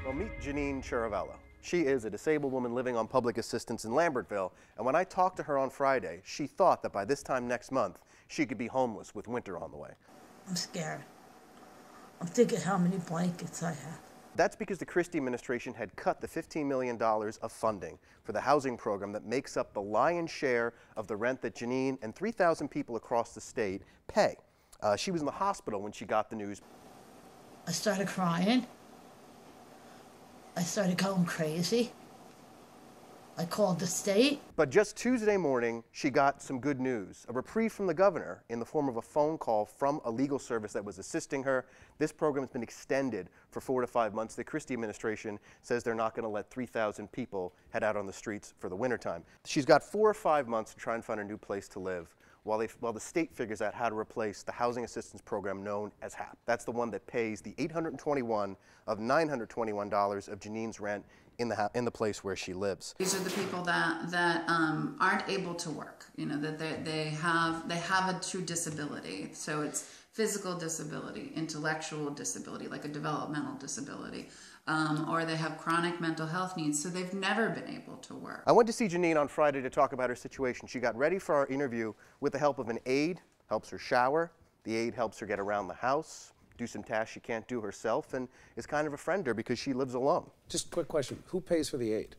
Well, meet Jeanne Chiravallo. She is a disabled woman living on public assistance in Lambertville, and when I talked to her on Friday, she thought that by this time next month, she could be homeless with winter on the way. I'm scared. I'm thinking how many blankets I have. That's because the Christie administration had cut the $15 million of funding for the housing program that makes up the lion's share of the rent that Jeanne and 3,000 people across the state pay. She was in the hospital when she got the news. I started crying. I started going crazy. I called the state. But just Tuesday morning, she got some good news, a reprieve from the governor in the form of a phone call from a legal service that was assisting her. This program has been extended for 4 to 5 months. The Christie administration says they're not going to let 3,000 people head out on the streets for the wintertime. She's got 4 or 5 months to try and find a new place to live while the state figures out how to replace the housing assistance program known as HAP. That's the one that pays the $821 of $921 of Jeanne's rent in the place where she lives. These are the people that aren't able to work. You know, that they have a true disability. So it's physical disability, intellectual disability, like a developmental disability, or they have chronic mental health needs. So they've never been able to work. I went to see Jeanne on Friday to talk about her situation. She got ready for our interview with the help of an aide, helps her shower. The aide helps her get around the house, do some tasks she can't do herself, and is kind of a friend to her because she lives alone. Just a quick question. Who pays for the aid?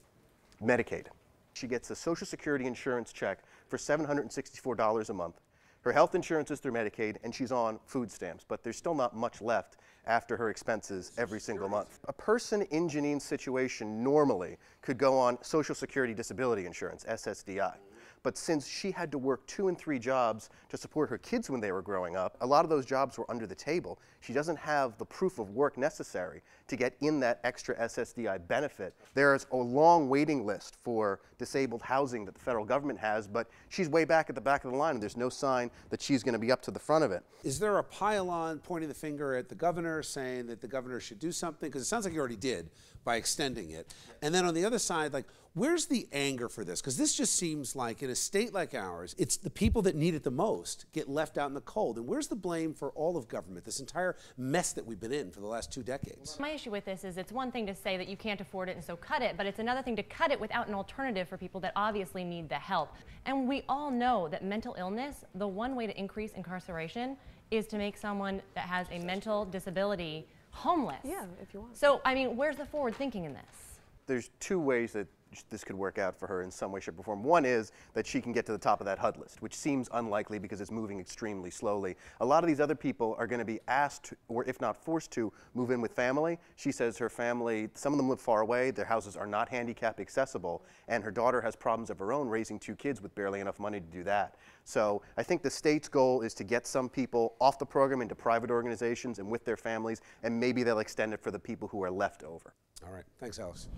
Medicaid. She gets a Social Security insurance check for $764 a month. Her health insurance is through Medicaid, and she's on food stamps, but there's still not much left after her expenses every single month. A person in Jeanne's situation normally could go on Social Security Disability Insurance, SSDI. But since she had to work 2 and 3 jobs to support her kids when they were growing up, a lot of those jobs were under the table. She doesn't have the proof of work necessary to get in that extra SSDI benefit. There's a long waiting list for disabled housing that the federal government has, but she's way back at the back of the line, and there's no sign that she's going to be up to the front of it. Is there a pile-on pointing the finger at the governor, saying that the governor should do something? Because it sounds like you already did by extending it. And then on the other side, like, where's the anger for this? Because this just seems like in a state like ours, it's the people that need it the most get left out in the cold. And where's the blame for all of government, this entire mess that we've been in for the last 2 decades? My issue with this is it's one thing to say that you can't afford it and so cut it, but it's another thing to cut it without an alternative for people that obviously need the help. And we all know that mental illness, the one way to increase incarceration is to make someone that has a mental disability homeless. Yeah, if you want. So, I mean, where's the forward thinking in this? There's 2 ways that this could work out for her in some way, shape, or form. One is that she can get to the top of that HUD list, which seems unlikely because it's moving extremely slowly. A lot of these other people are going to be asked, or if not forced to, move in with family. She says her family, some of them live far away, their houses are not handicap accessible, and her daughter has problems of her own raising 2 kids with barely enough money to do that. So I think the state's goal is to get some people off the program into private organizations and with their families, and maybe they'll extend it for the people who are left over. All right. Thanks, Alice.